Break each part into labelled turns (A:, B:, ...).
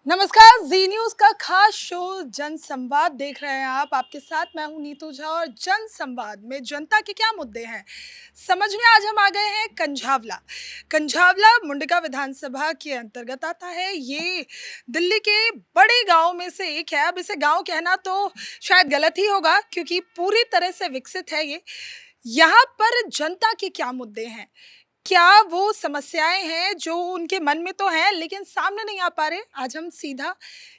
A: नमस्कार, जी न्यूज़ का खास शो जन संवाद देख रहे हैं आप। आपके साथ मैं हूं नीतू झा और जन संवाद में जनता के क्या मुद्दे हैं समझने आज हम आ गए हैं कंझावला। कंझावला मुंडका विधानसभा के अंतर्गत आता है। ये दिल्ली के बड़े गांव में से एक है। अब इसे गांव कहना तो शायद गलत ही होगा क्योंकि पूरी तरह से विकसित है ये। यहाँ पर जनता के क्या मुद्दे हैं, क्या वो समस्याएं हैं जो उनके मन में तो हैं लेकिन सामने नहीं आ पा रहे, आज हम सीधा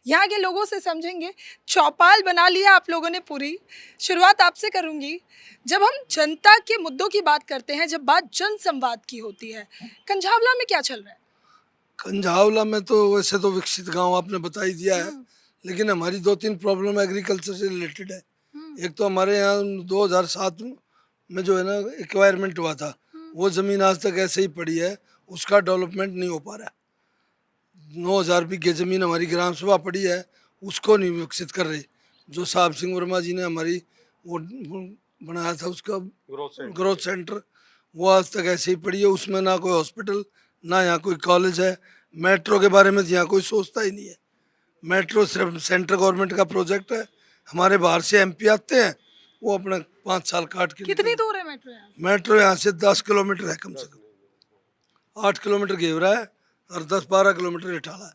A: यहाँ के लोगों से समझेंगे। चौपाल बना लिया आप लोगों ने पूरी। शुरुआत आपसे करूंगी। जब हम जनता के मुद्दों की बात करते हैं, जब बात जन संवाद की होती है, कंझावला में क्या चल रहा है?
B: कंझावला में तो वैसे तो विकसित गांव आपने बता ही दिया है, लेकिन हमारी दो तीन प्रॉब्लम एग्रीकल्चर से रिलेटेड है। एक तो हमारे यहाँ 2007 में जो है ना एक्वायरमेंट हुआ था, वो ज़मीन आज तक ऐसे ही पड़ी है, उसका डेवलपमेंट नहीं हो पा रहा है। 9,000 बीघे ज़मीन हमारी ग्राम सभा पड़ी है, उसको नहीं विकसित कर रही। जो साहब सिंह वर्मा जी ने हमारी वो बनाया था उसका ग्रोथ सेंटर, वो आज तक ऐसे ही पड़ी है। उसमें ना कोई हॉस्पिटल, ना यहाँ कोई कॉलेज है। मेट्रो के बारे में तो यहाँ कोई सोचता ही नहीं है। मेट्रो सिर्फ सेंट्रल गवर्नमेंट का प्रोजेक्ट है। हमारे बाहर से एमपी आते हैं, वो अपना 5 साल काट के
A: कितनी दूर है मेट्रो यहाँ से?
B: मेट्रो यहाँ से 10 किलोमीटर है, कम से कम 8 किलोमीटर घेवरा है और 10-12 किलोमीटर इटाला है।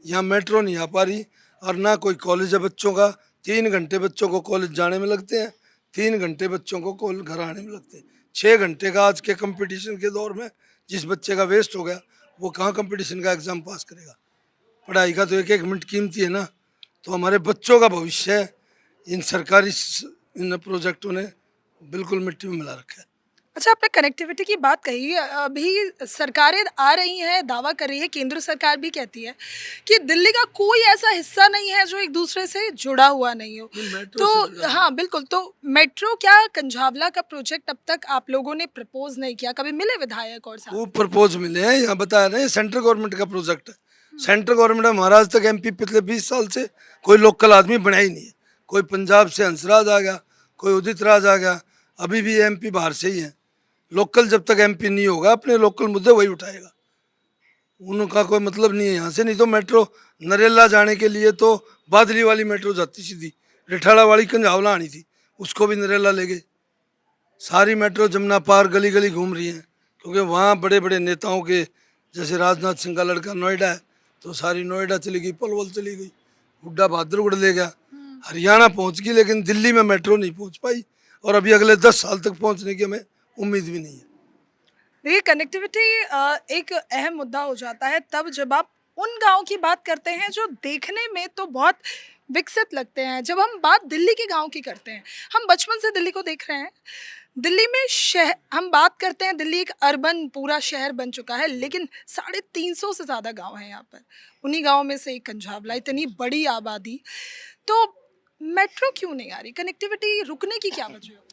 B: यहाँ मेट्रो नहीं आ पा रही और ना कोई कॉलेज है बच्चों का। 3 घंटे बच्चों को कॉलेज जाने में लगते हैं, 3 घंटे बच्चों को घर आने में लगते हैं। 6 घंटे का आज के कंपटीशन के दौर में जिस बच्चे का वेस्ट हो गया, वो कहाँ कंपटीशन का एग्ज़ाम पास करेगा। पढ़ाई का तो एक एक मिनट कीमती है ना। तो हमारे बच्चों का भविष्य इन सरकारी इन प्रोजेक्टों ने बिल्कुल मिट्टी में मिला रखा है।
A: अच्छा, आपने कनेक्टिविटी की बात कही। अभी सरकारें आ रही हैं, दावा कर रही है, केंद्र सरकार भी कहती है कि दिल्ली का कोई ऐसा हिस्सा नहीं है जो एक दूसरे से जुड़ा हुआ नहीं हो।
B: मेट्रो से जुड़ा
A: तो
B: है।
A: हाँ बिल्कुल, तो मेट्रो क्या कंझावला का प्रोजेक्ट अब तक आप लोगों ने प्रपोज नहीं किया? कभी मिले विधायक और साथ?
B: खूब प्रपोज मिले हैं, यहाँ बता रहे हैं सेंट्रल गवर्नमेंट का प्रोजेक्ट है। सेंट्रल गवर्नमेंट में महाराज तक एमपी पिछले 20 साल से कोई लोकल आदमी बना ही नहीं है। कोई पंजाब से हंसराज आ गया, कोई उदित राज आ गया, अभी भी एमपी बाहर से ही है। लोकल जब तक एमपी नहीं होगा, अपने लोकल मुद्दे वही उठाएगा। उनका कोई मतलब नहीं है यहाँ से। नहीं तो मेट्रो नरेला जाने के लिए तो बादली वाली मेट्रो जाती सीधी, रिठाड़ा वाली कंझावला आनी थी, उसको भी नरेला ले गए। सारी मेट्रो जमुना पार गली गली घूम रही है, क्योंकि वहाँ बड़े बड़े नेताओं के, जैसे राजनाथ सिंह का लड़का नोएडा है, तो सारी नोएडा चली गई, पलवल चली गई, हुड्डा बहादुरगढ़ ले गया, हरियाणा पहुँच गई, लेकिन दिल्ली में मेट्रो नहीं पहुँच पाई। और अभी अगले 10 साल तक पहुँचने की हमें उम्मीद भी नहीं है।
A: देखिए, कनेक्टिविटी एक अहम मुद्दा हो जाता है तब जब आप उन गाँव की बात करते हैं जो देखने में तो बहुत विकसित लगते हैं। जब हम बात दिल्ली के गाँव की करते हैं, हम बचपन से दिल्ली को देख रहे हैं। दिल्ली में शहर हम बात करते हैं, दिल्ली एक अर्बन पूरा शहर बन चुका है, लेकिन 350 से ज़्यादा गाँव हैं यहाँ पर। उन्हीं गाँव में से एक कंझावला, इतनी बड़ी आबादी। तो मेट्रो क्यों नहीं आ रही? कनेक्टिविटी रुकने की क्या वजह हो?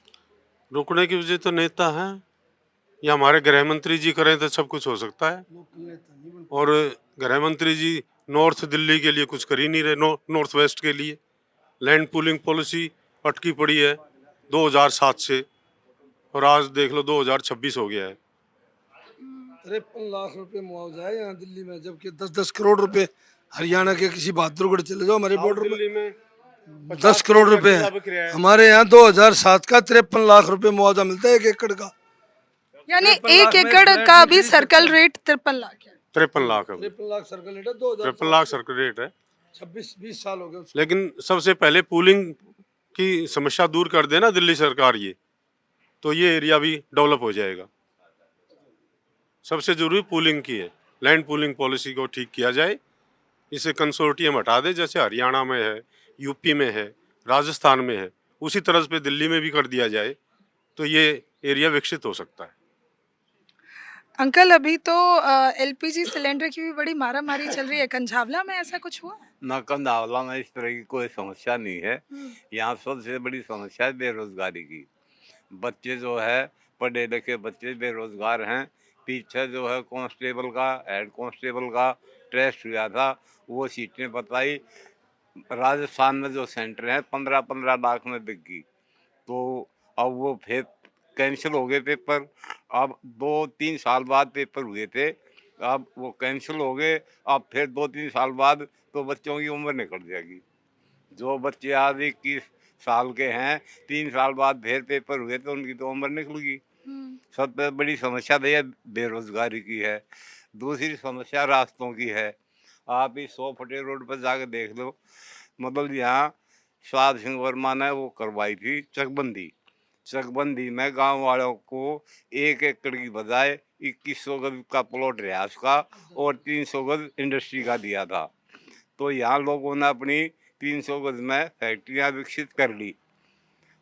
C: रुकने की वजह तो नेता हैं, या हमारे गृह मंत्री जी करें तो सब कुछ हो सकता है। और गृह मंत्री जी नॉर्थ दिल्ली के लिए कुछ कर ही नहीं रहे, नॉर्थ वेस्ट के लिए। लैंड पूलिंग पॉलिसी अटकी पड़ी है 2007 से, और आज देख लो 2026 हो गया है।
B: 53 लाख रुपए मुआवजा है यहाँ दिल्ली में, जबकि 10-10 करोड़ रुपए हरियाणा के किसी बहादुरगढ़ चले जाओ, हमारे बॉर्डर
C: दिल्ली में
B: में 10 करोड़ रुपए है। हमारे यहाँ 2007 का 53 लाख रुपए मुआवजा मिलता है 1 एकड़ का।
A: यानी
B: 53
A: एक
B: लाख में
A: एकड़
B: फ्लैट
A: का
B: नहीं
A: भी
B: खरीद
A: सर्कल
B: सकता।
A: रेट 53 लाख है।
C: 53 लाख है,
B: 53 लाख सर्कल रेट है। 2000
C: 53 लाख सर्कल रेट है।
B: 26-20 साल हो गए उसको।
C: लेकिन सबसे पहले पूलिंग की समस्या दूर कर देना दिल्ली सरकार, ये तो ये एरिया भी डेवलप हो जाएगा। सबसे जरूरी पूलिंग की है, लैंड पूलिंग पॉलिसी को ठीक किया जाए। इसे कंसोर्टियम हटा दे, जैसे हरियाणा में है, यूपी में है, राजस्थान में है, उसी तरह पे दिल्ली में भी कर दिया जाए, तो ये एरिया विकसित हो सकता है।
A: अंकल, अभी तो एलपीजी सिलेंडर की भी बड़ी मारामारी चल रही है। कंझावला में ऐसा कुछ हुआ?
D: ना कंधावला में इस तरह की कोई समस्या नहीं है। यहाँ सबसे बड़ी समस्या है बेरोजगारी की। बच्चे जो है, पढ़े लिखे बच्चे बेरोजगार हैं। पीछे जो है कांस्टेबल का, हेड कांस्टेबल का टेस्ट हुआ था, वो सीटें बताई। राजस्थान में जो सेंटर है 15-15 लाख में बिक गई। तो अब वो फिर कैंसिल हो गए पेपर। अब 2-3 साल बाद पेपर हुए थे, अब वो कैंसिल हो गए। अब फिर 2-3 साल बाद तो बच्चों की उम्र निकल जाएगी। जो बच्चे आज 21 साल के हैं, 3 साल बाद फिर पेपर हुए तो उनकी तो उम्र निकल गई। सबसे बड़ी समस्या तो ये बेरोजगारी की है। दूसरी समस्या रास्तों की है। आप इस 100 फुटे रोड पर जाकर देख लो, मतलब यहाँ स्वाद सिंह वर्मा ने वो करवाई थी चकबंदी। चकबंदी में गांव वालों को 1 एकड़ की बजाय 2100 गज का प्लॉट रिहायश का और 300 गज इंडस्ट्री का दिया था। तो यहाँ लोगों ने अपनी 300 गज में फैक्ट्रियाँ विकसित कर ली।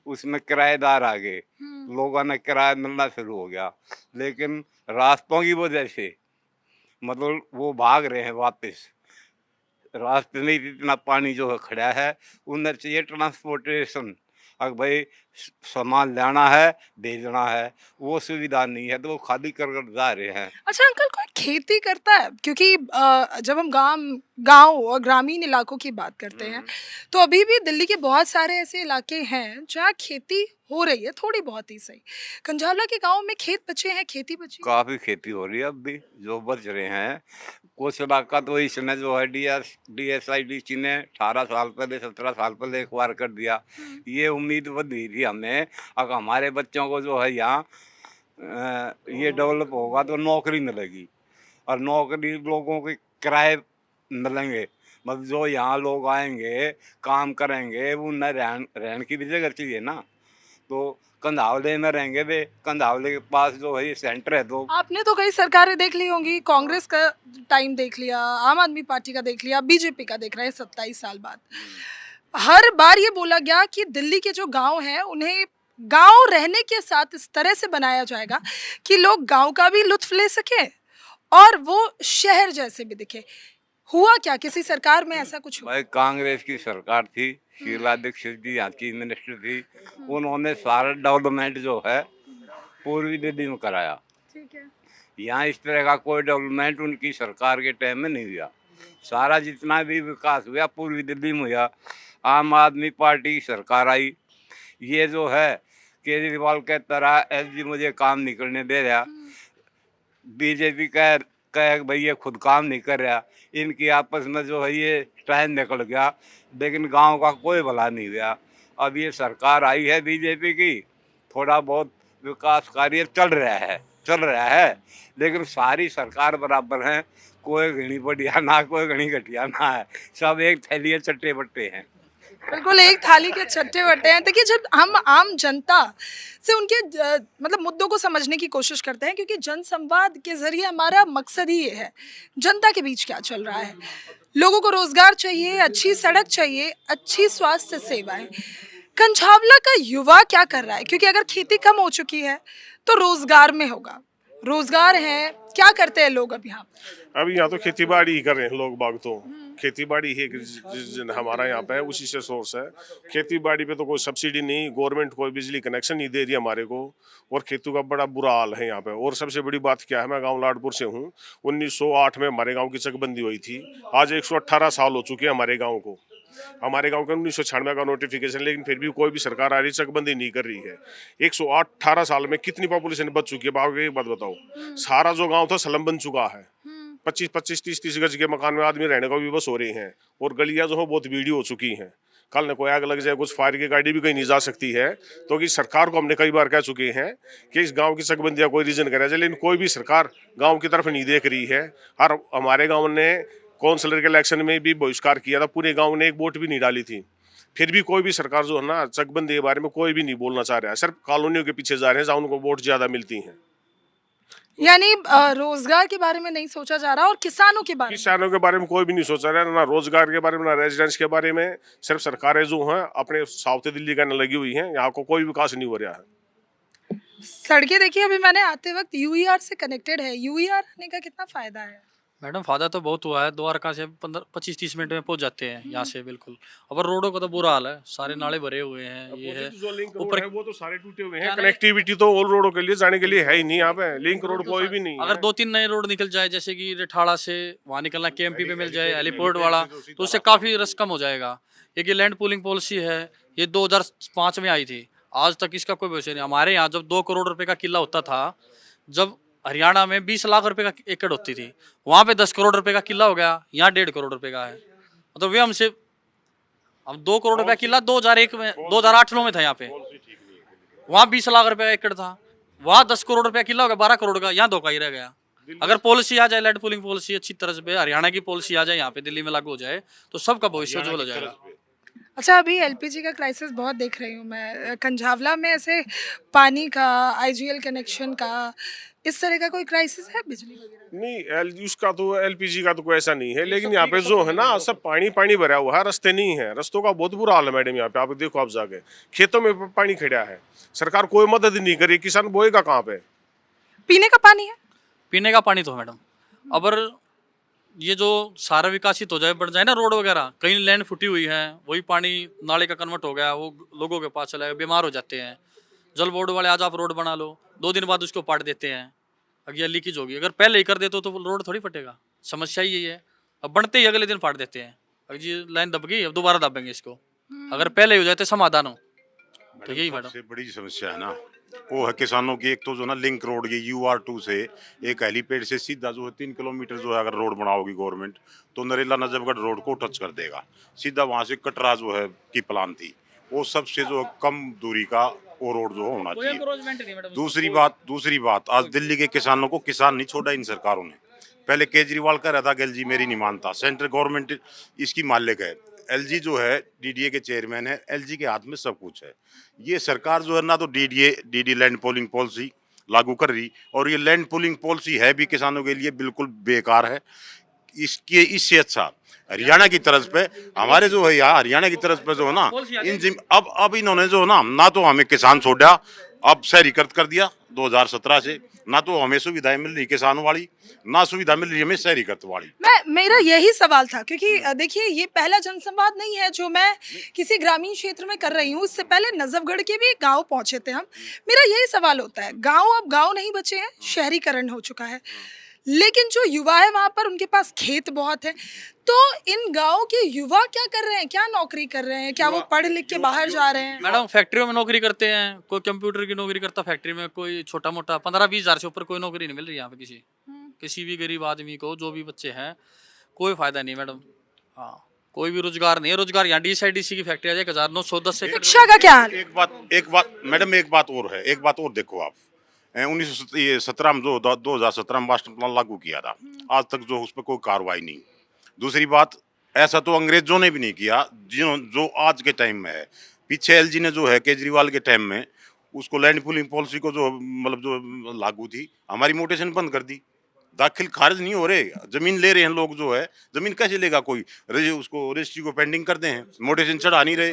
D: उसमें किराएदार आ गए, लोगों ने किराया मिलना शुरू हो गया। लेकिन रास्तों की वजह से मतलब वो भाग रहे हैं वापस। रास्ते में इतना पानी जो है खड़ा है, उधर चाहिए ट्रांसपोर्टेशन। अगर भाई सामान लाना है, भेजना है, वो सुविधा नहीं है तो वो खाली कर कर जा रहे हैं।
A: अच्छा अंकल, कोई खेती करता है? क्योंकि जब हम गांव और ग्रामीण इलाकों की बात करते हैं तो अभी भी दिल्ली के बहुत सारे ऐसे इलाके हैं जहाँ खेती हो रही है, थोड़ी बहुत ही सही। कंझावला के गांव में खेत बचे हैं, खेती बची है?
D: काफी खेती हो रही है अब भी, जो बच रहे हैं। कुछ इलाका तो इसने जो है DSIDC ने 18 साल पहले 17 साल पहले एक बार कर दिया। ये उम्मीद बंधी थी हमें, अगर हमारे बच्चों को जो है यहाँ ये डेवलप होगा तो नौकरी मिलेगी, और नौकरी लोगों के किराए मिलेंगे। मतलब जो यहाँ लोग आएंगे काम करेंगे, वो न रहन रहन की भी जगह चाहिए ना। तो कंधावले में रहेंगे वे, कंधावले के पास जो है ये सेंटर है। तो
A: आपने तो कई सरकारें देख ली होंगी, कांग्रेस का टाइम देख लिया, आम आदमी पार्टी का देख लिया, बीजेपी का देख रहे हैं 27 साल बाद। हर बार ये बोला गया कि दिल्ली के जो गांव हैं उन्हें गांव रहने के साथ इस तरह से बनाया जाएगा कि लोग गांव का भी लुत्फ ले सके और वो शहर जैसे भी दिखे। हुआ क्या? किसी सरकार में ऐसा कुछ हुआ?
D: भाई कांग्रेस की सरकार थी, शीला दीक्षित जी यहाँ की मिनिस्टर थी। उन्होंने सारा डेवलपमेंट जो है पूर्वी दिल्ली में कराया।
A: ठीक है।
D: यहाँ इस तरह का कोई डेवलपमेंट उनकी सरकार के टाइम में नहीं हुआ। सारा जितना भी विकास हुआ पूर्वी दिल्ली में हुआ। आम आदमी पार्टी की सरकार आई, ये जो है केजरीवाल के तरह SG मुझे काम नहीं करने दे रहा, बीजेपी कह भाई ये खुद काम नहीं कर रहा, इनकी आपस में जो है ये टाइम निकल गया, लेकिन गांव का कोई भला नहीं हुआ। अब ये सरकार आई है बीजेपी की, थोड़ा बहुत विकास कार्य चल रहा है, लेकिन सारी सरकार बराबर हैं। कोई घनी बढ़िया ना, कोई घनी घटिया ना है, सब एक थैली चट्टे बट्टे हैं।
A: बिल्कुल एक थाली के चट्टे बट्टे हैं। देखिए, जब हम आम जनता से उनके मतलब मुद्दों को समझने की कोशिश करते हैं, क्योंकि जनसंवाद के जरिए हमारा मकसद ही ये है जनता के बीच क्या चल रहा है। लोगों को रोजगार चाहिए, अच्छी सड़क चाहिए, अच्छी स्वास्थ्य सेवाएं। कंझावला का युवा क्या कर रहा है? क्योंकि अगर खेती कम हो चुकी है तो रोजगार में होगा। रोजगार है, क्या करते हैं लोग अब यहाँ?
E: अभी यहाँ तो खेती बाड़ी ही कर रहे हैं लोग बाग। तो खेती बाड़ी ही हमारा यहाँ पे है, उसी से सोर्स है। खेती बाड़ी पे तो कोई सब्सिडी नहीं, गवर्नमेंट कोई बिजली कनेक्शन नहीं दे रही हमारे को, और खेतों का बड़ा बुरा हाल है यहाँ पे। और सबसे बड़ी बात क्या है, मैं गांव लाडपुर से हूँ। 1908 में हमारे गांव की चकबंदी हुई थी। आज 118 साल हो चुके हैं हमारे गाँव को। हमारे गांव का 1996 का नोटिफिकेशन, लेकिन फिर भी कोई भी सरकार आ रही चकबंदी नहीं कर रही है। 118 साल में कितनी पॉपुलेशन बच चुकी है? बाबू एक बात बताओ, सारा जो गांव था स्लम बन चुका है। 25-25, 30-30 गज के मकान में आदमी रहने का भी बस हो रहे हैं, और गलियां जो है बहुत भीड़ी हो चुकी हैं। कल न कोई आग लग जाए, कुछ फायर की गाड़ी भी कहीं नहीं जा सकती है। तो कि सरकार को हमने कई बार कह चुके हैं कि इस गांव की चकबंदी कोई रीजन करे, लेकिन कोई भी सरकार गांव की तरफ नहीं देख रही है। और हमारे गांव ने काउंसलर के इलेक्शन में भी बहिष्कार किया था, पूरे गांव ने एक वोट भी नहीं डाली थी। फिर भी कोई भी सरकार जो है ना, चकबंदी के बारे में कोई भी नहीं बोलना चाह रहा है। सिर्फ कॉलोनियों के पीछे जा रहे हैं जहाँ उनको वोट ज्यादा मिलती हैं।
A: यानी रोजगार के बारे में नहीं सोचा जा रहा, और किसानों के बारे में?
E: किसानों के बारे में कोई भी नहीं सोचा रहा, ना रोजगार के बारे में, ना रेजिडेंस के बारे में। सिर्फ सरकारें जो हैं अपने साउथ दिल्ली का लगी हुई हैं, यहाँ को कोई विकास नहीं हो रहा है।
A: सड़कें देखिए, अभी मैंने आते वक्त यूईआर से कनेक्टेड है। यूईआर आने का कितना फायदा है?
F: मैडम फायदा तो बहुत हुआ है। द्वारका से 15-25-30 मिनट में पहुंच जाते हैं यहाँ से बिल्कुल। और रोडों का तो बुरा हाल है, सारे नाले भरे हुए हैं। ये है
E: जो लिंक रोड
F: ऊपर
E: है वो तो सारे टूटे हुए हैं। कनेक्टिविटी तो ऑल रोडों के लिए जाने के लिए है ही नहीं, यहाँ पे लिंक रोड कोई भी नहीं है।
F: अगर 2-3 नए रोड निकल जाए, जैसे कि रिठाड़ा से वहाँ निकलना KMP पे मिल जाए, हेलीपोर्ट वाला, तो उससे काफ़ी रस कम हो जाएगा। एक ये लैंड पूलिंग पॉलिसी है, ये 2005 में आई थी, आज तक इसका कोई भविष्य नहीं। हमारे यहाँ जब 2 करोड़ रुपए का किला होता था, जब हरियाणा में 20 लाख रुपए का एकड़ होती थी, वहां पे 10 करोड़ रुपए का किला हो गया, यहाँ 1.5 करोड़ रुपए का है। मतलब वे हमसे अब 2 करोड़ रुपया किला 2001 में 2008-9 में था यहाँ पे, वहाँ 20 लाख रुपए का एकड़ था, वहाँ 10 करोड़ रुपया किला हो गया 12 करोड़ का, यहाँ धोखा ही रह गया। अगर पॉलिसी आ जाए, लैंड पूलिंग पॉलिसी अच्छी तरह से हरियाणा की पॉलिसी आ जाए यहाँ पे दिल्ली में लागू हो जाए, तो सबका भविष्य उज्जवल हो जाएगा।
A: अच्छा, अभी एलपीजी का क्राइसिस बहुत देख रही हूँ मैं कंझावला में, ऐसे पानी का, आईजीएल कनेक्शन का, इस तरह का कोई क्राइसिस है बिजली वगैरह?
E: नहीं, उसका तो एलपीजी का तो कोई ऐसा नहीं है, लेकिन यहाँ पे जो है ना सब पानी पानी भरा हुआ है, रास्ते नहीं है, रस्तों का बहुत बुरा हाल है मैडम। यहाँ पे आप देखो, आप जाके खेतों में पानी खड़ा है, सरकार कोई मदद नहीं करी, किसान बोएगा कहाँ पे?
A: पीने का पानी है?
F: पीने का पानी तो मैडम, अगर ये जो सारा विकासित हो जाए, बढ़ जाए ना रोड वगैरह, कहीं लैंड फुटी हुई है, वही पानी नाले का कन्वर्ट हो गया, वो लोगों के पास चला गया, बीमार हो जाते हैं। जल बोर्ड वाले आज आप रोड बना लो, 2 दिन बाद उसको पाट देते हैं, अगर ये लीकेज होगी, अगर पहले ही कर देते तो रोड थोड़ी फटेगा। समस्या यही है, अब बनते ही अगले दिन फाड़ देते हैं, अगर ये लाइन दब गई अब दोबारा दबेंगे इसको, अगर पहले ही हो जाए तो समाधान हो। तो यही मैडम
G: सबसे बड़ी समस्या है ना, वो है किसानों की। एक तो जो ना लिंक रोड, ये UR2 से एक हेलीपैड से सीधा जो है 3 किलोमीटर जो है अगर रोड बनाओगी गवर्नमेंट, तो नरेला नजफगढ़ रोड को टच कर देगा सीधा। वहाँ से कटरा जो है की प्लान थी, वो सबसे जो कम दूरी का वो रोड जो होना चाहिए। दूसरी बात आज दिल्ली के किसानों को किसान नहीं छोड़ा इन सरकारों ने। पहले केजरीवाल कह रहा था कि एलजी मेरी नहीं मानता, सेंट्रल गवर्नमेंट इसकी मालिक है। एलजी जो है डीडीए के चेयरमैन है, एलजी के हाथ में सब कुछ है। ये सरकार जो है ना तो डीडी लैंड पूलिंग पॉलिसी लागू कर रही, और ये लैंड पूलिंग पॉलिसी है भी किसानों के लिए बिल्कुल बेकार है। इससे अच्छा हरियाणा की तरफ पे हमारे जो है यहाँ हरियाणा की तरफ पे जो है ना अब इन्होंने जो है ना तो हमें किसान छोड़ा, अब शहरीकरण कर दिया 2017 से, ना तो हमें सुविधाएं मिल रही किसानों वाली, ना सुविधा मिल रही हमें शहरीकरण वाली।
A: मेरा यही सवाल था, क्योंकि देखिए ये पहला जनसंवाद नहीं है जो मैं किसी ग्रामीण क्षेत्र में कर रही हूँ, इससे पहले नजफगढ़ के भी गांव पहुंचे थे हम। मेरा यही सवाल होता है, गांव अब गांव नहीं बचे हैं, शहरीकरण हो चुका है, लेकिन जो युवा है वहाँ पर उनके पास खेत बहुत है, तो इन गाँव के युवा क्या कर रहे हैं, क्या नौकरी कर रहे हैं, क्या वो पढ़ लिख के बाहर जा रहे हैं?
F: मैडम फैक्ट्रियों में नौकरी करते हैं, कोई कंप्यूटर की नौकरी करता फैक्ट्री में, कोई छोटा मोटा 15-20 हज़ार से ऊपर कोई नौकरी नहीं मिल रही यहाँ पे किसी भी गरीब आदमी को, जो भी बच्चे हैं, कोई फायदा नहीं मैडम। हाँ, कोई भी रोजगार नहीं है। रोजगार यहाँ DSIDC की फैक्ट्री आ जाए 1910 से।
A: शिक्षा का क्या हाल?
G: एक बात मैडम, एक बात और देखो आप, 1917 में जो 2017 में मास्टर प्लान लागू किया था, आज तक जो उस पर कोई कार्रवाई नहीं। दूसरी बात, ऐसा तो अंग्रेजों ने भी नहीं किया जो आज के टाइम में है। पीछे एलजी ने जो है केजरीवाल के टाइम में उसको लैंड पूलिंग पॉलिसी को जो मतलब जो लागू थी, हमारी मोटेशन बंद कर दी, दाखिल खारिज नहीं हो रहे, जमीन ले रहे हैं लोग। जो है जमीन कैसे लेगा कोई, उसको रजिस्ट्री को पेंडिंग कर दे हैं, मोटेशन चढ़ा नहीं रहे।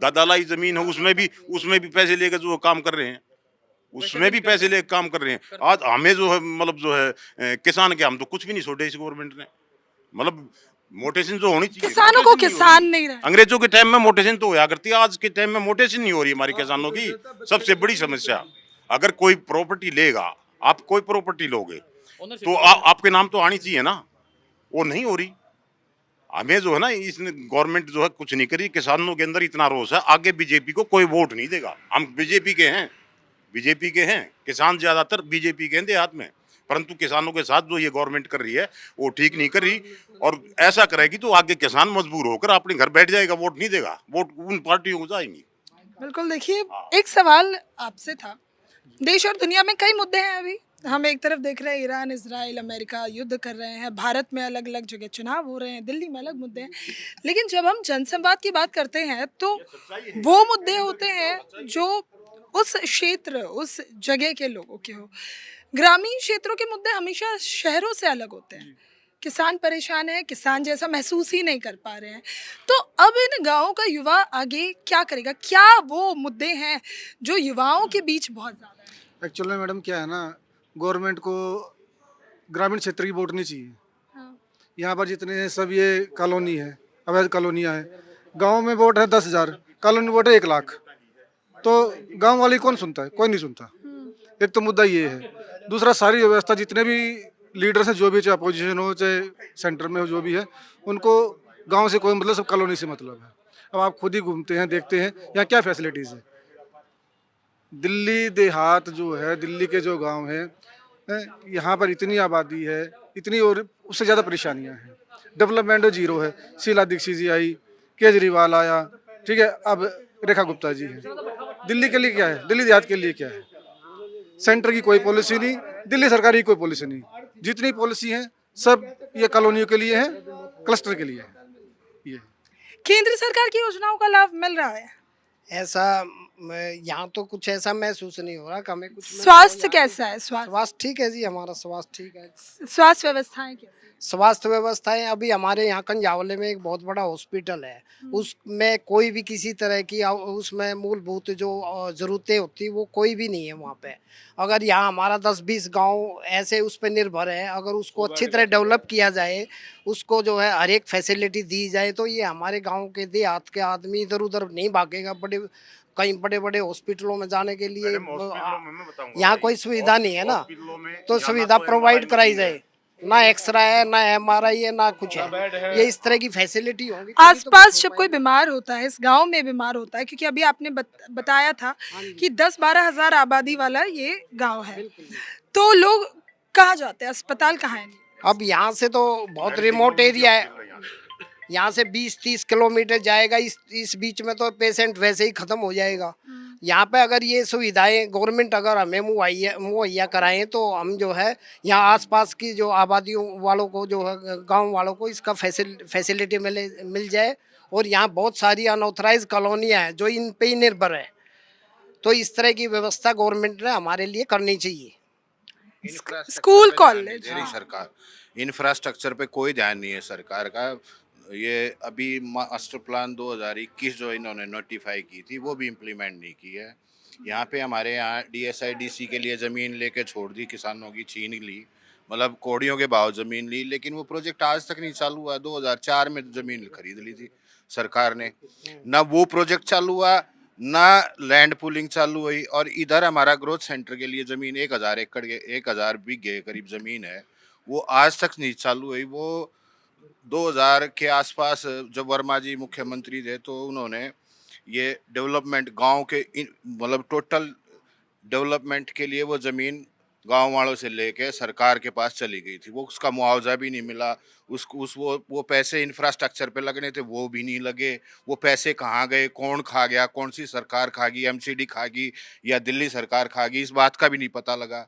G: दादालाई जमीन है उसमें भी पैसे लेकर जो काम कर रहे हैं, उसमें भी पैसे लेकर काम कर रहे हैं। आज हमें जो है मतलब जो है किसान के हम तो कुछ भी नहीं छोड़े इस गवर्नमेंट ने। मतलब मोटेशन जो होनी चाहिए,
A: किसानों को किसान नहीं रहे।
G: अंग्रेजों के टाइम में मोटेशन तो होया करती है, आज के टाइम में मोटेशन नहीं हो रही हमारे किसानों की। सबसे बड़ी समस्या, अगर कोई प्रॉपर्टी लेगा, आप कोई प्रॉपर्टी लोगे तो आपके नाम तो आनी चाहिए ना, वो नहीं हो रही। हमें जो है ना इस गवर्नमेंट जो है कुछ नहीं करी। किसानों के अंदर इतना रोष है, आगे बीजेपी को कोई वोट नहीं देगा। हम बीजेपी के हैं, किसान ज्यादातर बीजेपी के हैं देहात में, परंतु किसानों के साथ जो ये गवर्नमेंट कर रही है वो ठीक नहीं कर रही। और ऐसा करेगी तो आगे किसान मजबूर होकर अपने घर बैठ जाएगा, वोट नहीं देगा, वोट उन पार्टियों को जाएंगी।
A: बिल्कुल। देखिए, एक सवाल आपसे था, देश और दुनिया में कई मुद्दे हैं। अभी हम एक तरफ देख रहे हैं ईरान, इजराइल, अमेरिका युद्ध कर रहे हैं, भारत में अलग अलग जगह चुनाव हो रहे हैं, दिल्ली में अलग मुद्दे हैं, लेकिन जब हम जनसंवाद की बात करते हैं तो वो मुद्दे होते हैं जो उस क्षेत्र, उस जगह के लोगों के हो। ग्रामीण क्षेत्रों के मुद्दे हमेशा शहरों से अलग होते हैं। किसान परेशान है, किसान जैसा महसूस ही नहीं कर पा रहे हैं। तो अब इन गाँवों का युवा आगे क्या करेगा? क्या वो मुद्दे हैं जो युवाओं के बीच बहुत ज़्यादा है?
H: एक्चुअली मैडम क्या है ना, गवर्नमेंट को ग्रामीण क्षेत्र की वोट नहीं चाहिए।
A: हाँ।
H: यहाँ पर जितने सब ये कॉलोनी है, अवैध कॉलोनियाँ हैं, गांव में वोट है 10,000, कॉलोनी वोट है 1 लाख, तो गांव वाले कौन सुनता है? कोई नहीं सुनता। एक तो मुद्दा ये है। दूसरा, सारी व्यवस्था, जितने भी लीडर्स हैं, जो भी, चाहे अपोजिशन हो चाहे सेंटर में हो, जो भी है, उनको गाँव से कोई मतलब, सब कॉलोनी से मतलब है। अब आप खुद ही घूमते हैं, देखते हैं यहाँ क्या फैसिलिटीज़ है। दिल्ली देहात जो है, दिल्ली के जो गांव हैं, यहाँ पर इतनी आबादी है, इतनी और उससे ज़्यादा परेशानियाँ हैं। डेवलपमेंट जीरो है। शीला दीक्षित जी आई, केजरीवाल आया, ठीक है, अब रेखा गुप्ता जी है। दिल्ली के लिए क्या है? दिल्ली देहात के लिए क्या है? सेंटर की कोई पॉलिसी नहीं, दिल्ली सरकार की कोई पॉलिसी नहीं। जितनी पॉलिसी है सब ये कॉलोनियों के लिए है, क्लस्टर के लिए है। ये
A: केंद्र सरकार की योजनाओं का लाभ मिल रहा है?
I: ऐसा यहाँ तो कुछ ऐसा महसूस नहीं हो रहा कि हमें कुछ मिल
A: स्वास्थ्य
I: रहा है।
A: कैसा है? स्वास्थ्य
I: स्वास्थ्य ठीक है जी, हमारा स्वास्थ्य ठीक है।
A: स्वास्थ्य व्यवस्थाएं कैसी?
I: स्वास्थ्य व्यवस्थाएं अभी हमारे यहाँ कंजावले में एक बहुत बड़ा हॉस्पिटल है, उसमें कोई भी किसी तरह की उसमें मूलभूत जो ज़रूरतें होती वो कोई भी नहीं है वहाँ पे। अगर यहाँ हमारा 10-20 गांव ऐसे उस पर निर्भर है, अगर उसको अच्छी तरह डेवलप किया जाए, उसको जो है हर एक फैसिलिटी दी जाए, तो ये हमारे गांव के देहात के आदमी इधर उधर नहीं भागेगा बड़े कहीं बड़े बड़े हॉस्पिटलों में जाने के लिए। यहाँ कोई सुविधा नहीं है ना, तो सुविधा प्रोवाइड कराई जाए। ना एक्सरा है, ना MRI है, ना कुछ है। ये इस तरह की फैसिलिटी होगी तभी तो
A: आसपास
I: कुछ
A: जब
I: हो
A: कोई बीमार होता है, इस गांव में बीमार होता है, क्योंकि अभी आपने बताया था कि 10-12 हजार आबादी वाला ये गांव है, तो लोग कहाँ जाते हैं? अस्पताल कहाँ है?
I: पाएगा। अब यहाँ से तो बहुत रिमोट एरिया है, यहाँ से 20-30 किलोमीटर जाएगा, इस बीच में तो पेशेंट वैसे ही खत्म हो जाएगा। यहाँ पे अगर ये सुविधाएं गवर्नमेंट अगर हमें मुहैया कराएं, तो हम जो है यहाँ आसपास की जो आबादियों वालों को, जो है गांव वालों को, इसका फैसिलिटी मिल जाए। और यहाँ बहुत सारी अनऑथराइज कॉलोनियाँ हैं जो इन पे ही निर्भर है, तो इस तरह की व्यवस्था गवर्नमेंट ने हमारे लिए करनी चाहिए।
A: School, college.
J: मेरी सरकार इंफ्रास्ट्रक्चर पे कोई ध्यान नहीं है सरकार का। ये अभी मास्टर प्लान 2021 जो इन्होंने नोटिफाई की थी वो भी इम्प्लीमेंट नहीं की है। यहाँ पे हमारे यहाँ DSIDC के लिए ज़मीन लेके छोड़ दी, किसानों की छीन ली, मतलब कौड़ियों के भाव ज़मीन ली, लेकिन वो प्रोजेक्ट आज तक नहीं चालू हुआ। 2004 में ज़मीन खरीद ली थी सरकार ने, ना वो प्रोजेक्ट चालू हुआ, ना लैंड पूलिंग चालू हुई। और इधर हमारा ग्रोथ सेंटर के लिए ज़मीन 1000 एकड़ के 1000 बीघे करीब ज़मीन है, वो आज तक नहीं चालू हुई। वो 2000 के आसपास जब वर्मा जी मुख्यमंत्री थे तो उन्होंने ये डेवलपमेंट गांव के मतलब टोटल डेवलपमेंट के लिए वो ज़मीन गांव वालों से लेके सरकार के पास चली गई थी। वो उसका मुआवजा भी नहीं मिला, वो पैसे इंफ्रास्ट्रक्चर पे लगने थे वो भी नहीं लगे। वो पैसे कहाँ गए, कौन खा गया, कौन सी सरकार खा गई, MCD खा गई या दिल्ली सरकार खा गई, इस बात का भी नहीं पता लगा।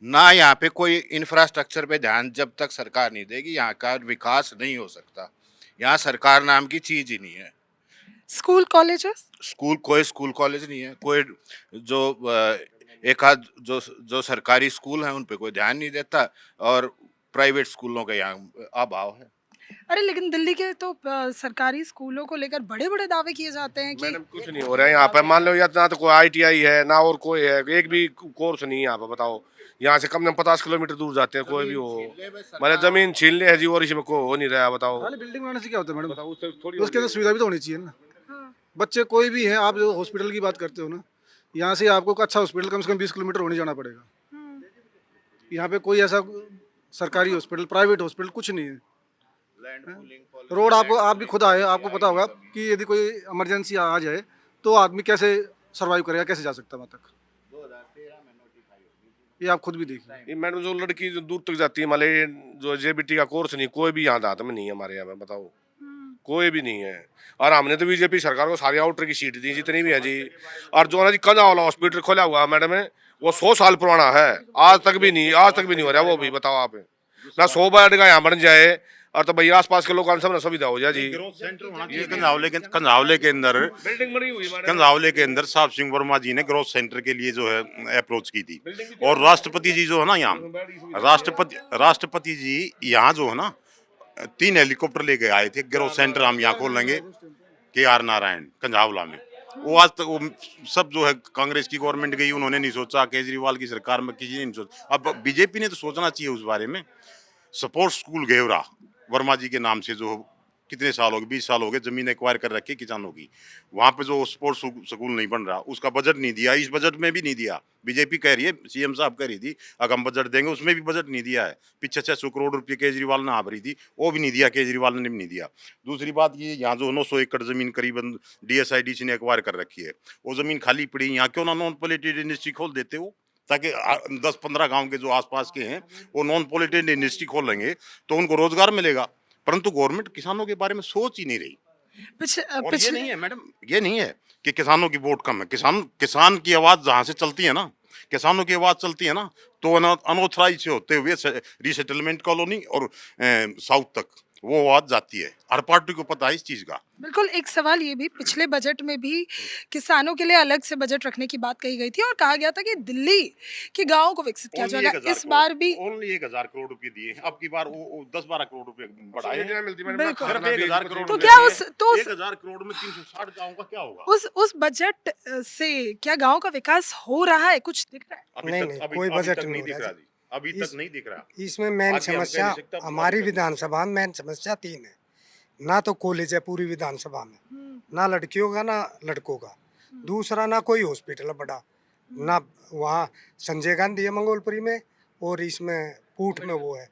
J: ना यहाँ पे कोई इंफ्रास्ट्रक्चर पे ध्यान जब तक सरकार नहीं देगी, यहाँ का विकास नहीं हो सकता। यहाँ सरकार नाम की चीज़ ही नहीं है।
A: School, colleges?
J: कोई स्कूल कॉलेज नहीं है। कोई जो एक आध जो सरकारी स्कूल हैं उन पे कोई ध्यान नहीं देता, और प्राइवेट स्कूलों का यहाँ अभाव है।
A: अरे लेकिन दिल्ली के तो सरकारी स्कूलों को लेकर बड़े-बड़े दावे किए जाते हैं कि
E: मैडम कुछ नहीं हो रहा है यहाँ पे। मान लो ना तो कोई ITI है, ना और कोई है, एक भी कोर्स नहीं है यहाँ पे। बताओ, यहाँ से कम से कम 50 किलोमीटर दूर जाते हैं, कोई भी हो, मतलब जमीन छीन ले है जी, और इसमें कोई हो नहीं रहा। बताओ,
H: खाली बिल्डिंग बनाने से क्या होता है मैडम?
E: थोड़ी
H: उसके अंदर सुविधा भी तो होनी चाहिए ना। बच्चे कोई भी हैं, आप जो हॉस्पिटल की बात करते हो ना, यहाँ से आपको अच्छा हॉस्पिटल कम से कम 20 किलोमीटर होने जाना पड़ेगा। यहाँ पे कोई ऐसा सरकारी हॉस्पिटल, प्राइवेट हॉस्पिटल कुछ नहीं है। रोड आपको, आप भी खुद आए, आपको पता होगा कि यदि कोई इमरजेंसी आ जाए तो आदमी कैसे सरवाइव करेगा, कैसे जा सकता है वहाँ तक, ये आप खुद भी देखिए।
E: ये मैडम जो लड़की जो दूर तक जाती है, मान ली जो JBT का कोर्स नहीं, कोई भी यहाँ दांत में नहीं है हमारे यहाँ पे। बताओ, कोई भी नहीं है। और हमने तो बीजेपी सरकार को सारी आउटर की सीट दी जितनी भी है जी। और जो ना जी कंजा वाला हॉस्पिटल खोला हुआ है मैडम है, वो 100 साल पुराना है, आज तक भी नहीं हो रहा। वो भी बताओ आप, ना 100 बेड का यहाँ बन जाए, और तो भैया आसपास के लोगों को सुविधा हो जाए जी।
G: ये कंझावले के अंदर
E: बिल्डिंग बनी हुई है
G: कंझावले के अंदर साहब सिंह वर्मा जी ने ग्रोथ सेंटर के लिए जो है अप्रोच की थी। और राष्ट्रपति जी जो है ना यहाँ, राष्ट्रपति जी यहाँ जो है ना 3 हेलीकॉप्टर लेके आए थे, ग्रोथ सेंटर हम यहाँ खोल लेंगे KR नारायण कंझावला में। वो आज तक वो सब जो है कांग्रेस की गवर्नमेंट गई, उन्होंने नहीं सोचा, केजरीवाल की सरकार में किसी ने नहीं सोचा। अब बीजेपी ने तो सोचना चाहिए उस बारे में। स्पोर्ट्स स्कूल घेवरा वर्मा जी के नाम से जो कितने साल हो गए, 20 साल हो गए, जमीन एक्वायर कर रखी किसानों की, वहाँ पे जो स्पोर्ट्स स्कूल नहीं बन रहा, उसका बजट नहीं दिया, इस बजट में भी नहीं दिया। बीजेपी कह रही है, CM साहब कह रही थी अगर हम बजट देंगे, उसमें भी बजट नहीं दिया है। पीछे 600 करोड़ रुपये केजरीवाल ने आ भरी थी, वो भी नहीं दिया, केजरीवाल ने भी नहीं दिया। दूसरी बात ये, यहाँ जो 900 एकड़ जमीन करीबन DSIDC ने एक्वायर कर रखी है, वो जमीन खाली पड़ी, यहाँ क्यों ना नॉन पॉलिटेड इंडस्ट्री खोल देते हो, ताकि 10-15 गांव के जो आसपास के हैं वो नॉन पॉलिटेड इंडस्ट्री खोलेंगे तो उनको रोजगार मिलेगा। परंतु गवर्नमेंट किसानों के बारे में सोच ही नहीं रही। और ये नहीं है मैडम, ये नहीं है कि किसानों की वोट कम है। किसान की आवाज जहां से चलती है ना, किसानों की आवाज चलती है ना, तो अनऑथराइज से होते हुए रीसेटलमेंट कॉलोनी और साउथ तक वो आवाज जाती है। हर पार्टी को पता है इस चीज का।
A: बिल्कुल, एक सवाल ये भी, पिछले बजट में भी किसानों के लिए अलग से बजट रखने की बात कही गई थी और कहा गया था कि दिल्ली के गांवों को विकसित किया जाएगा। इस बार भी
G: ओनली 1000 करोड़ रुपए दिए। अब की बार वो 10-12 करोड़ रुपए बढ़ाए।
A: बिल्कुल।
G: सिर्फ 1000 करोड़
A: तो
G: रुपए
A: क्या
G: में,
A: उस तो
G: 1000 करोड़ में 360 गाँव का क्या होगा?
A: उस बजट से क्या गांव का विकास हो रहा है, कुछ दिख रहा है?
H: कोई बजट
G: तक
H: नहीं
G: दिख
H: हो
G: रहा
H: रहा
G: जी, अभी तक नहीं दिख रहा।
H: इसमें मेन
G: आज के हम कह
H: समस्या
G: नहीं सकते, अब
H: हमारी
G: बात करें।
H: विधानसभा में मेन समस्या 3 है। ना तो कॉलेज है पूरी विधानसभा में, ना लड़कियों का ना लड़कों का। दूसरा, ना कोई हॉस्पिटल है बड़ा, ना वहाँ संजय गांधी है मंगोलपुरी में, और इसमें पूठ में वो है,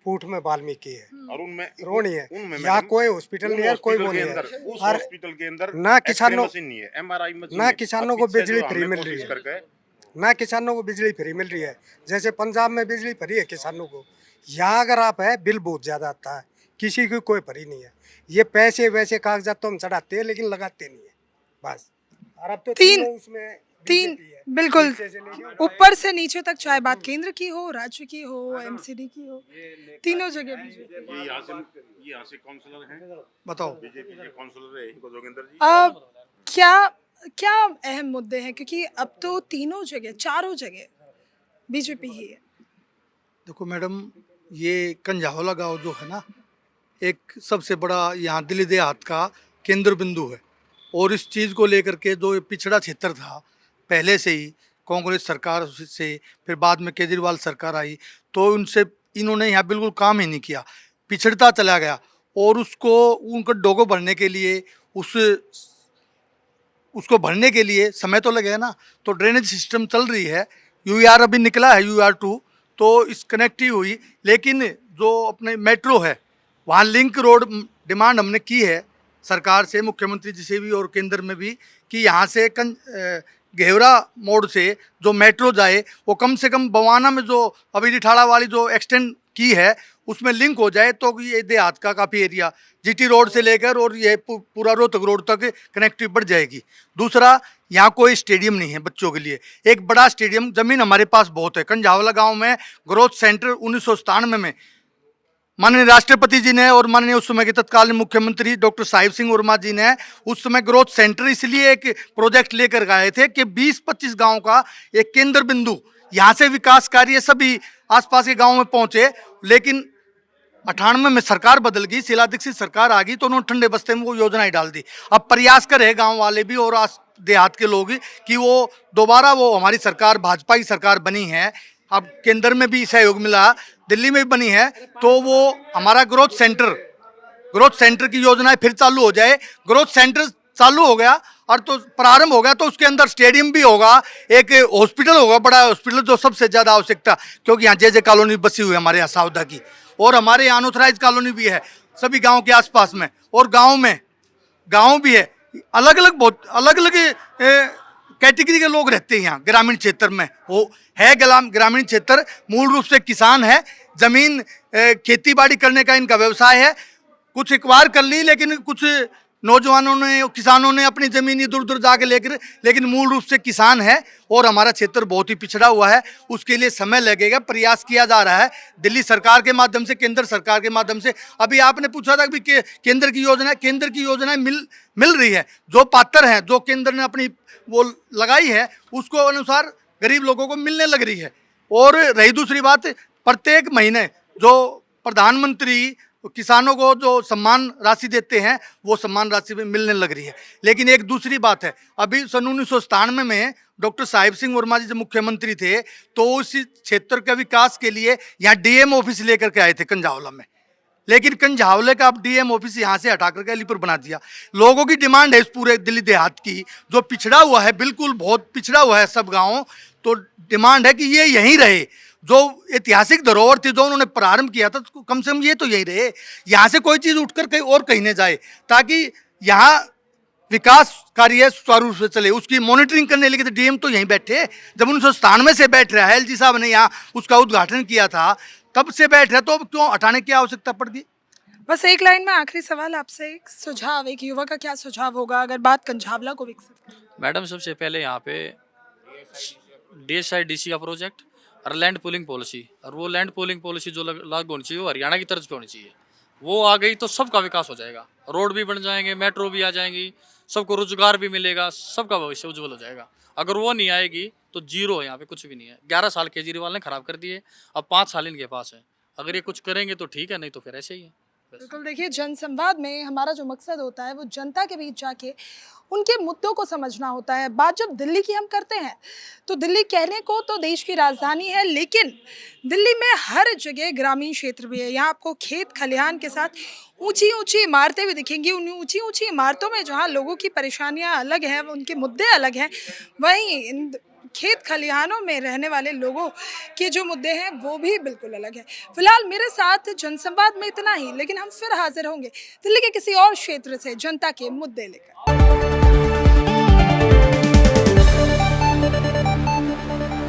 H: पूठ में वाल्मीकि है,
G: और उनमें
H: रोणी है।
G: उनमें
H: यहाँ
G: मैडम,
H: कोई हॉस्पिटल नहीं है, कोई वो नहीं है।
G: उस
H: और
G: हॉस्पिटल के अंदर
H: ना किसानों
G: एक्सरे मशीन नहीं है, एमआरआई मशीन
H: ना
G: है।
H: किसानों
G: अब
H: को
G: पीछे
H: बिजली
G: जो
H: फ्री
G: हमने
H: मिल रही
G: कोशिश
H: है।
G: करके
H: ना किसानों को बिजली फ्री मिल रही है। जैसे पंजाब में बिजली फ्री है किसानों को, यहाँ अगर आप है बिल बहुत ज्यादा आता है, किसी की कोई फ्री नहीं है। ये पैसे वैसे कागजात तो हम चढ़ाते हैं लेकिन लगाते नहीं है बस। और अब तो
A: तीन-
H: उसमें
A: तीन
H: BJP है।
A: बिल्कुल,
H: नीचे से लेके
A: ऊपर से नीचे तक, चाहे बात केंद्र की हो, राज्य की हो, एमसीडी की हो, तीनों जगह बीजेपी।
G: ये यहाँ से काउंसलर हैं,
H: बताओ।
G: बीजेपी के काउंसलर है इनको जोगिंदर जी।
A: अब क्या क्या अहम मुद्दे हैं, क्योंकि अब तो तीनों जगह, चारों जगह बीजेपी ही है।
B: देखो मैडम, ये कंझावला गांव जो है ना, एक सबसे बड़ा यहाँ दिल्ली देहात का केंद्र बिंदु है। और इस चीज़ को लेकर के जो ये पिछड़ा क्षेत्र था, पहले से ही कांग्रेस सरकार से, फिर बाद में केजरीवाल सरकार आई, तो उनसे इन्होंने यहाँ बिल्कुल काम ही नहीं किया, पिछड़ता चला गया। और उसको उनको डोगो भरने के लिए उसको भरने के लिए समय तो लगेगा ना। तो ड्रेनेज सिस्टम चल रही है, यूआर अभी निकला है, UR2, तो इस कनेक्टिव हुई। लेकिन जो अपने मेट्रो है, वहाँ लिंक रोड डिमांड हमने की है सरकार से, मुख्यमंत्री जी से भी और केंद्र में भी, कि यहाँ से घेवरा मोड़ से जो मेट्रो जाए वो कम से कम बवाना में जो अभी रिठाड़ा वाली जो एक्सटेंड की है उसमें लिंक हो जाए, तो ये देहात का काफ़ी एरिया GT रोड से लेकर और ये पूरा रोहतक रोड तक कनेक्टिव बढ़ जाएगी। दूसरा, यहाँ कोई स्टेडियम नहीं है बच्चों के लिए, एक बड़ा स्टेडियम, ज़मीन हमारे पास बहुत है। कंझावला गांव में ग्रोथ सेंटर 1997 में माननीय राष्ट्रपति जी ने और माननीय उस समय के तत्कालीन मुख्यमंत्री डॉक्टर साहिब सिंह वर्मा जी ने उस समय ग्रोथ सेंटर इसलिए एक प्रोजेक्ट लेकर आए थे कि 20-25 गांव का एक केंद्र बिंदु, यहाँ से विकास कार्य सभी आसपास के गांव में पहुंचे। लेकिन 98 में सरकार बदल गई, शीला दीक्षित सरकार आ गई, तो उन्होंने ठंडे बस्ते में वो योजना ही डाल दी। अब प्रयास करे गांव वाले भी और देहात के लोग कि वो दोबारा, वो हमारी सरकार भाजपा की सरकार बनी है, अब केंद्र में भी सहयोग मिला, दिल्ली में भी बनी है, तो वो हमारा ग्रोथ सेंटर की योजनाएं फिर चालू हो जाए। ग्रोथ सेंटर चालू हो गया और तो प्रारंभ हो गया, तो उसके अंदर स्टेडियम भी होगा, एक हॉस्पिटल होगा, बड़ा हॉस्पिटल जो सबसे ज़्यादा आवश्यकता, क्योंकि यहाँ जे कॉलोनी बसी हुई है हमारे यहाँ सावधा की, और हमारे यहाँ अनऑथराइज कॉलोनी भी है सभी गाँव के आसपास में, और गाँव भी है। अलग अलग, बहुत अलग अलग कैटेगरी के लोग रहते हैं यहाँ ग्रामीण क्षेत्र में। वो है ग्रामीण क्षेत्र, मूल रूप से किसान है, जमीन खेती बाड़ी करने का इनका व्यवसाय है। कुछ एक्वायर कर ली, लेकिन कुछ नौजवानों ने, किसानों ने अपनी जमीन इधर उधर जाके लेकर, लेकिन मूल रूप से किसान है। और हमारा क्षेत्र बहुत ही पिछड़ा हुआ है, उसके लिए समय लगेगा, प्रयास किया जा रहा है दिल्ली सरकार के माध्यम से, केंद्र सरकार के माध्यम से। अभी आपने पूछा था कि केंद्र की योजनाएं मिल रही है, जो पात्र हैं, जो केंद्र ने अपनी वो लगाई है, उसको अनुसार गरीब लोगों को मिलने लग रही है। और रही दूसरी बात, प्रत्येक महीने जो प्रधानमंत्री किसानों को जो सम्मान राशि देते हैं, वो सम्मान राशि भी मिलने लग रही है। लेकिन एक दूसरी बात है, अभी सन 1997 में डॉक्टर साहिब सिंह वर्मा जी जब मुख्यमंत्री थे, तो उस क्षेत्र के विकास के लिए यहाँ DM ऑफिस लेकर के आए थे कंझावला में, लेकिन कंझावले का अब DM ऑफिस यहाँ से हटा करके अलीपुर बना दिया। लोगों की डिमांड है इस पूरे दिल्ली देहात की, जो पिछड़ा हुआ है, बिल्कुल बहुत पिछड़ा हुआ है सब गाँव, तो डिमांड है कि ये यहीं रहे। जो ऐतिहासिक धरोहर थी, जो उन्होंने प्रारंभ किया था, तो कम से कम ये तो यहीं रहे, यहाँ से कोई चीज़ उठकर कहीं और कहीं न जाए, ताकि यहाँ
K: विकास कार्य सुचारू रूप से चले, उसकी मॉनिटरिंग करने लगे। तो डीएम तो यहीं बैठे, जब 1997 से बैठ रहा है, एलजी साहब ने यहाँ उसका उद्घाटन किया था, तब से बैठ रहा, तो अब क्यों हटाने की आवश्यकता पड़ गई?
A: बस एक लाइन में आखिरी सवाल आपसे, एक सुझाव, एक युवा का क्या सुझाव होगा अगर बात कंझावला को विकसित करनी?
F: मैडम सबसे पहले यहाँ पे DSI-DC का प्रोजेक्ट और लैंड पूलिंग पॉलिसी, और वो लैंड पूलिंग पॉलिसी जो लागू होनी चाहिए वो हरियाणा की तर्ज पे होनी चाहिए। वो आ गई तो सबका विकास हो जाएगा, रोड भी बन जाएंगे, मेट्रो भी आ जाएंगी, सबको रोजगार भी मिलेगा, सबका भविष्य उज्जवल हो जाएगा। अगर वो नहीं आएगी तो जीरो है, यहाँ पे कुछ भी नहीं है। 11 साल केजरीवाल ने खराब कर दिए, अब 5 साल इनके पास है। अगर ये कुछ करेंगे तो ठीक है, नहीं तो फिर ऐसे ही है।
A: बिल्कुल, देखिए जनसंवाद में हमारा जो मकसद होता है वो जनता के बीच जाके उनके मुद्दों को समझना होता है। बात जब दिल्ली की हम करते हैं तो दिल्ली कहने को तो देश की राजधानी है, लेकिन दिल्ली में हर जगह ग्रामीण क्षेत्र भी है। यहाँ आपको खेत खलिहान के साथ ऊंची ऊंची इमारतें भी दिखेंगी। उन ऊंची ऊंची इमारतों में जहाँ लोगों की परेशानियाँ अलग हैं, उनके मुद्दे अलग हैं, वहीं इन खेत खलिहानों में रहने वाले लोगों के जो मुद्दे हैं वो भी बिल्कुल अलग है। फिलहाल मेरे साथ जनसंवाद में इतना ही, लेकिन हम फिर हाजिर होंगे दिल्ली के किसी और क्षेत्र से जनता के मुद्दे लेकर।